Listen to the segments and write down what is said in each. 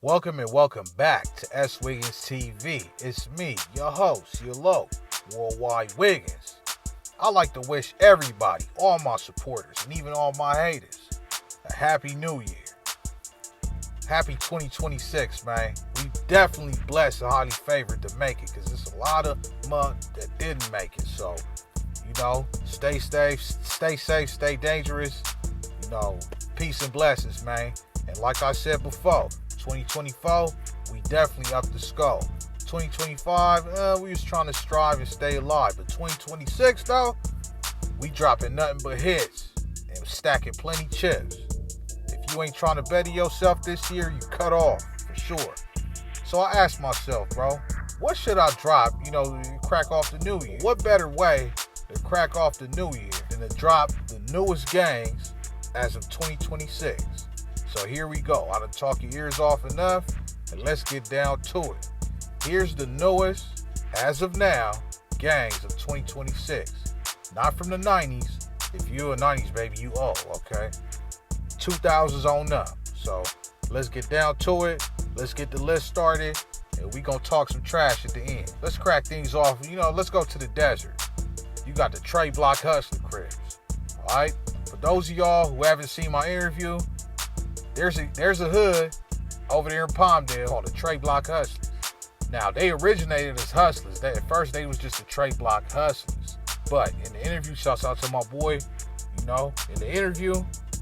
Welcome and welcome back to S.WigginsTV. It's me, your host, your low, worldwide Wiggins. I like to wish everybody, all my supporters, and even all my haters, a happy new year. Happy 2026, man. We definitely blessed and highly favored to make it because there's a lot of months that didn't make it. So, stay safe, stay dangerous. Peace and blessings, man. And like I said before, 2024, we definitely up the score. 2025, we was trying to strive and stay alive. But 2026, though, we dropping nothing but hits and stacking plenty chips. If you ain't trying to better yourself this year, you cut off, for sure. So I asked myself, bro, what should I drop, to crack off the new year? What better way to crack off the new year than to drop the newest gangs as of 2026? So here we go. I done talk your ears off enough, and let's get down to it. Here's the newest, as of now, gangs of 2026. Not from the 90s. If you're a 90s baby, you old, okay? 2000s on up. So let's get down to it. Let's get the list started, and we gonna talk some trash at the end. Let's crack things off. Let's go to the desert. You got the Trey Block Hustler Crips. All right? For those of y'all who haven't seen my interview, there's a hood over there in Palmdale called the Trey Block Hustlers. Now, they originated as hustlers. At first, they was just the Trey Block Hustlers. But in the interview, shouts out to my boy, in the interview,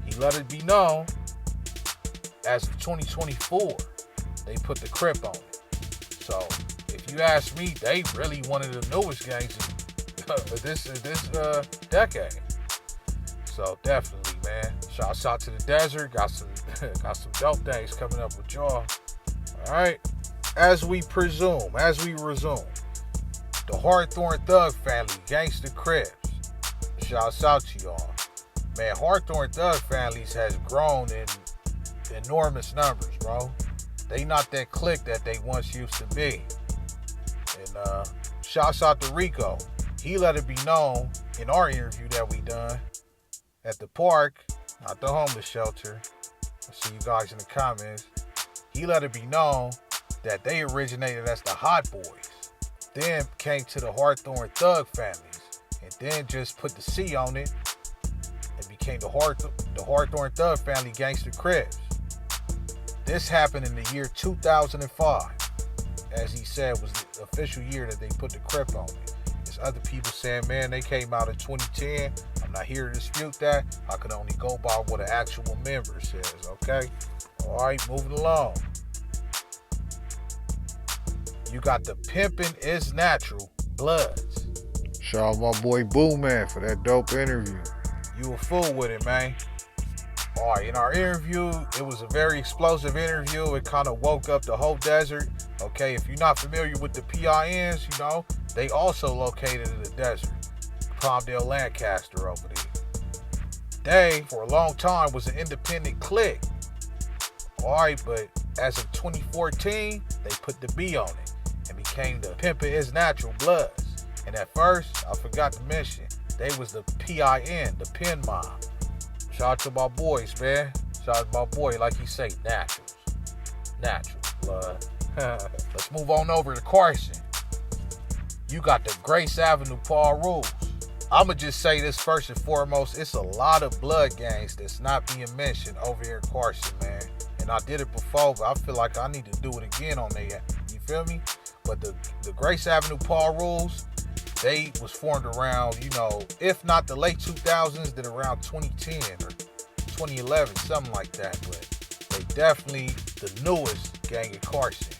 he let it be known, as of 2024, they put the Crip on it. So, if you ask me, they really one of the newest gangs of this decade. So, definitely, man. Shouts out to the desert. Got some dope things coming up with y'all. Alright. As we resume, the Hawthorne Thug family, Gangster Crips. Shouts out to y'all. Man, Hawthorne Thug families has grown in enormous numbers, bro. They not that clique that they once used to be. And shouts out to Rico. He let it be known in our interview that we done at the park, not the homeless shelter. I'll see you guys in the comments. He let it be known that they originated as the Hot Boys, then came to the Hawthorne Thug families, and then just put the C on it and became the Hawthorne Thug family Gangster Crips. This happened in the year 2005, as he said was the official year that they put the Crip on it. There's other people saying, man, they came out in 2010. I'm not here to dispute that. I can only go by what an actual member says, okay? All right, moving along. You got the Pimping is Natural Bloods. Shout out my boy Boo Man for that dope interview. You a fool with it, man. All right, in our interview, it was a very explosive interview. It kind of woke up the whole desert. Okay, if you're not familiar with the PINs, they also located in the desert. Palmdale, Lancaster over there. They, for a long time, was an independent clique. Alright, but as of 2014, they put the B on it and became the Pimping is Natural Bloods. And at first, I forgot to mention, they was the PIN, the Pin Mob. Shout out to my boys, man. Shout out to my boy, like he say, naturals. Natural blood. Let's move on over to Carson. You got the Grace Avenue Paul Rules. I'ma just say this first and foremost, it's a lot of blood gangs that's not being mentioned over here in Carson, man. And I did it before, but I feel like I need to do it again on there. You feel me? But the Grace Avenue Paul Rules, they was formed around, if not the late 2000s, then around 2010 or 2011, something like that. But they definitely the newest gang in Carson.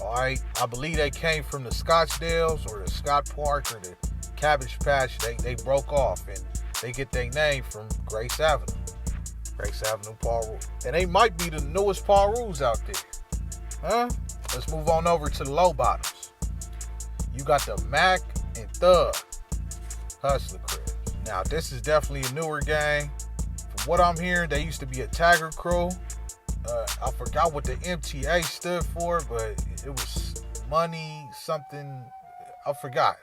Alright, I believe they came from the Scottsdales or the Scott Park or the Cabbage Patch. They broke off and they get their name from Grace Avenue. Grace Avenue Paul Rules. And they might be the newest Paul Rules out there. Huh? Let's move on over to the low bottoms. You got the Mac and Thug Hustler Crips. Now, this is definitely a newer gang. From what I'm hearing, they used to be a Tagger crew. I forgot what the MTA stood for, but it was money, something. I forgot.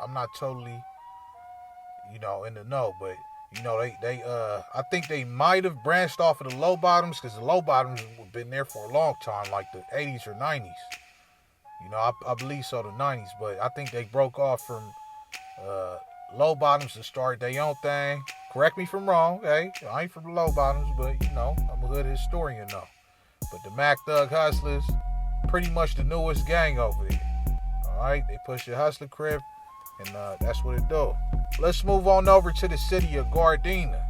I'm not totally, in the know, but You know, I think they might have branched off of the low bottoms because the low bottoms have been there for a long time, like the 80s or 90s. You know, I believe so, the 90s, but I think they broke off from low bottoms and started their own thing. Correct me if I'm wrong, hey, I ain't from the low bottoms, but you know, I'm a hood historian though. But the Mac Thug Hustlers, pretty much the newest gang over there. All right, they push the Hustler Crip, and that's what it do. Let's move on over to the city of Gardena.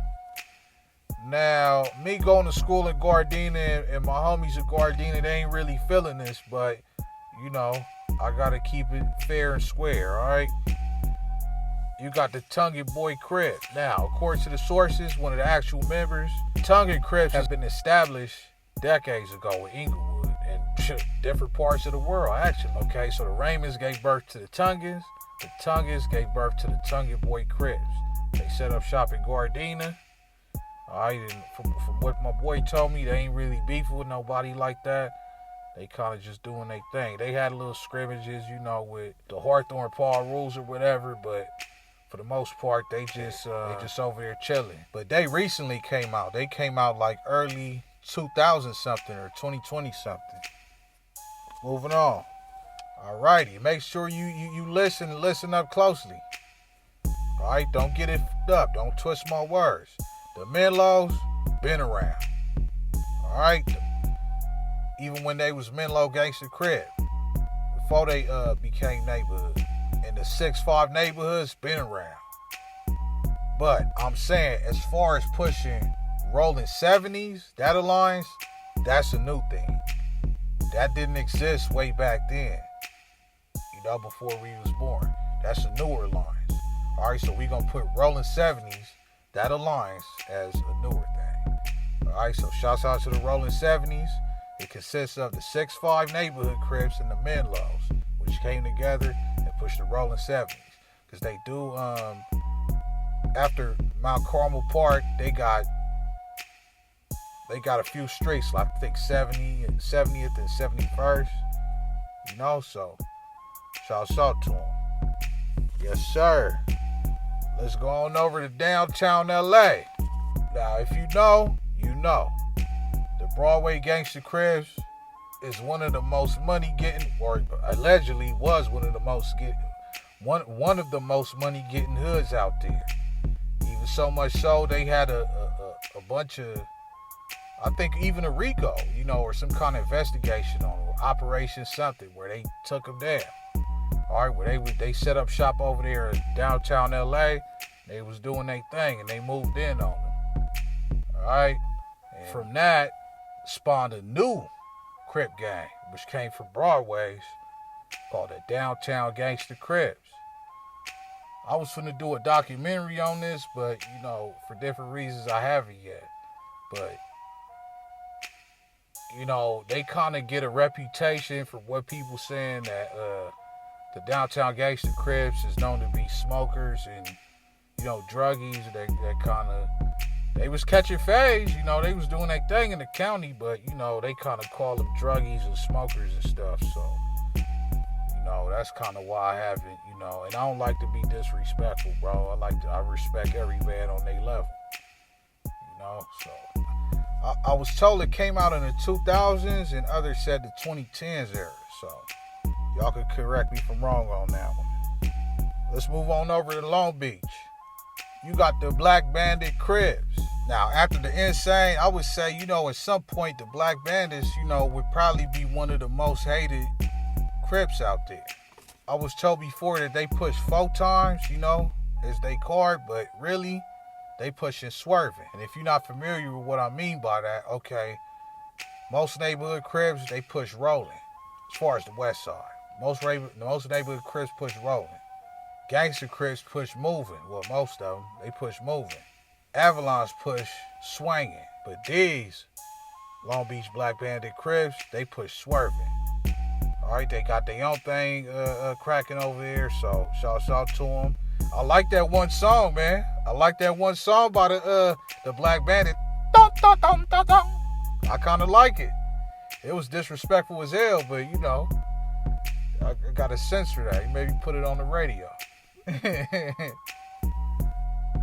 Now, me going to school in Gardena and my homies in Gardena, they ain't really feeling this, but, you know, I gotta keep it fair and square, all right? You got the Tong Boy Crips. Now, according to the sources, one of the actual members, Tong Crips has been established decades ago in Inglewood and different parts of the world, actually. Okay, so the Raymonds gave birth to the Tongans. The Tongans gave birth to the Tong Boy Crips. They set up shop in Gardena. Alright, and from what my boy told me, they ain't really beefing with nobody like that. They kind of just doing their thing. They had little scrimmages, you know, with the Hawthorne Paul rules or whatever, but for the most part, they just over there chilling. But they recently came out. They came out like early 2000 something or 2020 something. Moving on. Alrighty, make sure you listen up closely. Alright, don't get it f***ed up. Don't twist my words. The Menlos been around. Alright? Even when they was Menlo Gangster Crip. Before they became neighborhood. And the 6-5 neighborhoods been around. But I'm saying, as far as pushing rolling 70s, that alliance, that's a new thing. That didn't exist way back then. You know, before we was born. That's a newer alliance. Alright, so we gonna put rolling 70s, that alliance, as a newer thing. Alright, so shouts out to the rolling 70s. It consists of the 6-5 neighborhood Crips and the Menlos, which came together and pushed the rolling 70s. Because they do, after Mount Carmel Park, they got a few streets, like I think 70th and 71st. You know, so shouts out to them. Yes, sir. Let's go on over to downtown LA. Now, if you know, you know. The Broadway Gangster Crips is one of the most money getting, or allegedly was one of the most money getting hoods out there. Even so much so, they had a bunch of, I think even a RICO, you know, or some kind of investigation on Operation something where they took them down. All right, where they set up shop over there in downtown LA. They was doing their thing and they moved in on them. All right, and from that spawned a new Crip gang, which came from Broadway's, called the Downtown Gangster Crips. I was finna do a documentary on this, but you know, for different reasons, I haven't yet. But you know, they kind of get a reputation for what people saying that the Downtown Gangster Crips is known to be smokers and, you know, druggies. That kind of, they was catching phase, you know, they was doing their thing in the county, but, you know, they kind of call them druggies and smokers and stuff. So, you know, that's kind of why I haven't, you know, and I don't like to be disrespectful, bro. I respect every man on their level, you know, so. I was told it came out in the 2000s and others said the 2010s era. So y'all could correct me if I'm wrong on that one. Let's move on over to Long Beach. You got the Black Bandit Crips. Now, after the Insane, I would say, you know, at some point the Black Bandits, you know, would probably be one of the most hated Crips out there. I was told before that they push 4 times, you know, as they card, but really, they pushing swerving. And if you're not familiar with what I mean by that, okay, most neighborhood Crips, they push rolling. As far as the west side. Most neighborhood Crips push rolling. Gangster Crips push moving. Well, most of them, they push moving. Avalon's push swinging. But these Long Beach Black Bandit Crips, they push swerving. Alright, they got their own thing cracking over there, so shouts out to them. I like that one song, man. I like that one song by the Black Bandit. I kind of like it. It was disrespectful as hell, but you know, I gotta censor that. Maybe put it on the radio.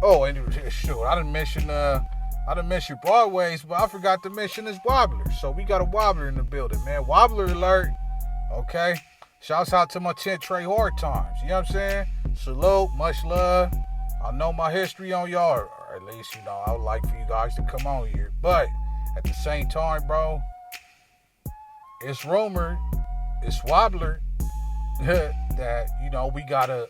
Oh, and shoot, I didn't mention Broadways, but I forgot to mention this wobbler. So we got a wobbler in the building, man. Wobbler alert. Okay. Shouts out to my 10 Trey hard times. You know what I'm saying? Salute, much love. I know my history on y'all, or at least, you know, I would like for you guys to come on here. But at the same time, bro, it's rumored, it's wobbler, that, you know, we got of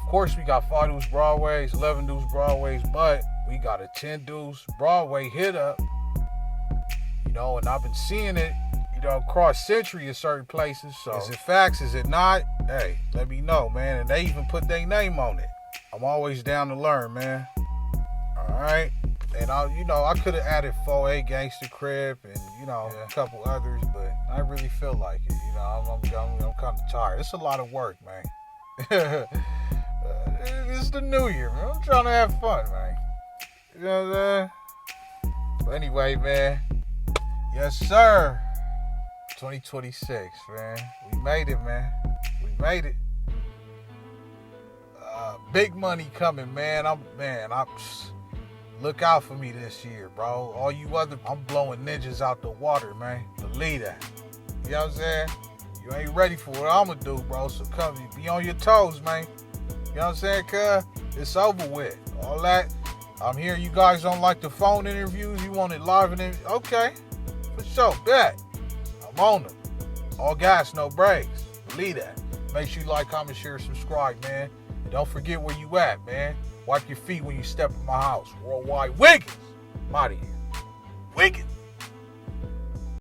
course we got 5 deuce Broadways, 11 deuce Broadways, but we got a 10 deuce Broadway hit up, you know, and I've been seeing it, you know, across century in certain places. So is it facts? Is it not? Hey, let me know, man. And they even put their name on it. I'm always down to learn, man. All right. And I could have added 4A Gangster Crip and, you know, a couple others, but I really feel like it. You know, I'm kind of tired. It's a lot of work, man. It's the new year, man. I'm trying to have fun, man. You know what I'm saying? But anyway, man. Yes, sir. 2026, man. We made it, man. We made it. Big money coming, man. Look out for me this year, bro. All you I'm blowing ninjas out the water, man. Believe that. You know what I'm saying? You ain't ready for what I'm gonna do, bro. So come, be on your toes, man. You know what I'm saying, cuz? It's over with. All that. I'm hearing you guys don't like the phone interviews. You want it live and okay. For sure. Bet. I'm on them. All gas, no brakes. Believe that. Make sure you like, comment, share, subscribe, man. And don't forget where you at, man. Wipe your feet when you step in my house. Worldwide Wiggins. I'm out of here. Wiggins.